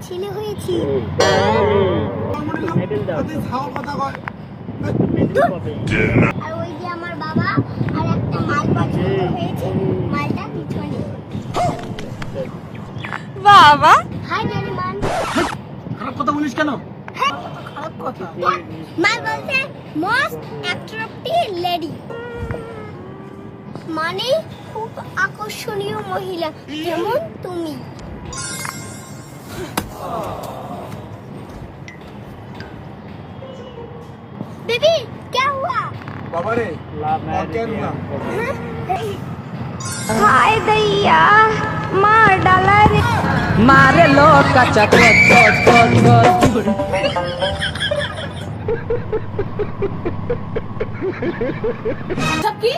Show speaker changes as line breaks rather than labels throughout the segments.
ছেলে হয়েছি। আর ওই যে আমার বাবা আর একটা মাল পছন্দ হয়েছে, মালটা পিছনে।
বাবা
হাই ডেলিমান।
খারাপ কথা বলিস কেন?
খারাপ কথা। মাল বলতে মোস্ট অ্যাট্রাক্টিভ লেডি, মানে খুব আকর্ষণীয় মহিলা, যেমন তুমি। बेबी क्या हुआ?
बाबा रे और क्या हुआ?
हाय दैया मार डाला रे मारे लो कच्चा
কি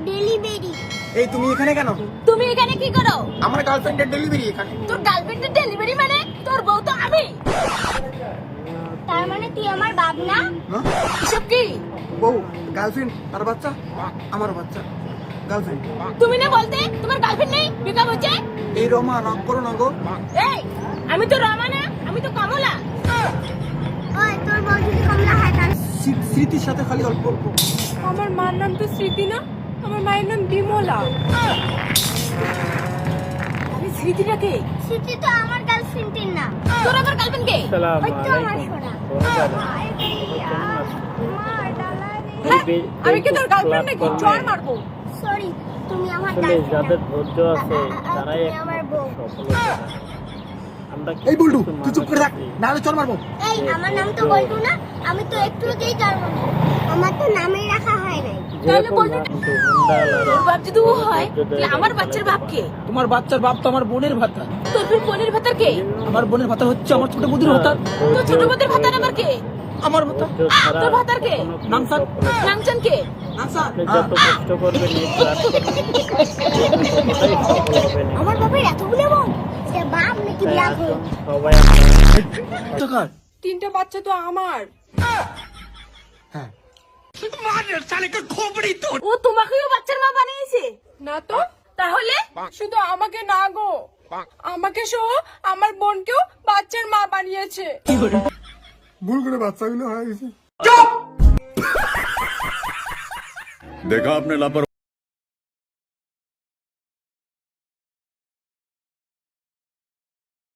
ডেলিভারি?
এই তুমি এখানে কেন?
তুমি এখানে কি করো?
আমার গার্লফ্রেন্ডের ডেলিভারি এখানে।
তোর গার্লফ্রেন্ডের ডেলিভারি মানে তোর বউ তো আমি। তার মানে তুই আমার বাপ না?
হ্যাঁ?
এসব কি?
বউ গার্লফ্রেন্ড আর বাচ্চা, আমার বাচ্চা গার্লফ্রেন্ড।
তুমি না বলতে তোমার গার্লফ্রেন্ড নেই, ব্রেকআপ হচ্ছে?
এই রমা রাগ করো না গো।
এই আমি তো রমা না, আমি তো কমলা। ওই তোর বউ যদি কমলা হয় তার
স্মৃতির সাথে খালি অল্প অল্প।
আমার মার নাম তো স্মৃতি না, আমার মায়ের নাম বিমলা।
আমি স্মৃতিটা কে? স্মৃতি তো আমার গার্লফ্রেন্ডের না। তোর আমার গার্লফ্রেন্ড কে? ওই তো আমার সোনা।
আমি কি তোর গার্লফ্রেন্ড নাকি? চড় মারবো।
সরি, তুমি আমার
আসলে
গার্লফ্রেন্ড।
যাদের ধৈর্য আছে তারাই
তুমি আমার বউ।
আমরা
এই বল্টু
কিছু
তুই চুপ করে থাক,
মানুষ
নাহলে চল মারবো।
এই আমার নাম তো বলবো না, আমি তো একটু আগেই জানবো না। আমার তো নামই রাখা হয় নাই।
যেরকম ভাবতো হুন্ডাওয়ালারা
তোর বাপ যদি ও হয়, তাহলে আমার বাচ্চার বাপ কে?
তোমার বাচ্চার বাপ তো আমার বোনের ভাতা।
তোর ফির বোনের ভাতার কে?
আমার বোনের ভাতা হচ্ছে আমার ছোট বৌদির ভাতা।
তোর ছোট বোনের ভাতার আবার কে?
আমার ভাতা।
ধৈর্য ছাড়া
তোর ভাতার কে?
কখনো কিছু
নামসান।
সফল হবে না।
নামচান কে?
আচ্ছা
আপনি যত কষ্ট করবেন এই ক্লাস করবেন সফল হবে না।
আমার বাপের এতগুলো বোন, এটা বাপ নাকি
তাই
ব্ল্যাক
আসুন
হোল?
সবাই আমরা
তিনটা বাচ্চা তো আমার।
হ্যাঁ
ও তোমাকেও বাচ্চার মা বানিয়েছে?
না তো,
তাহলে
শুধু আমাকে না গো, আমাকে সহ আমার বোনকেও বাচ্চার মা বানিয়েছে।
ভুল করে বাচ্চাগুলো হয়ে গেছে।
देखा आपने लापरवाही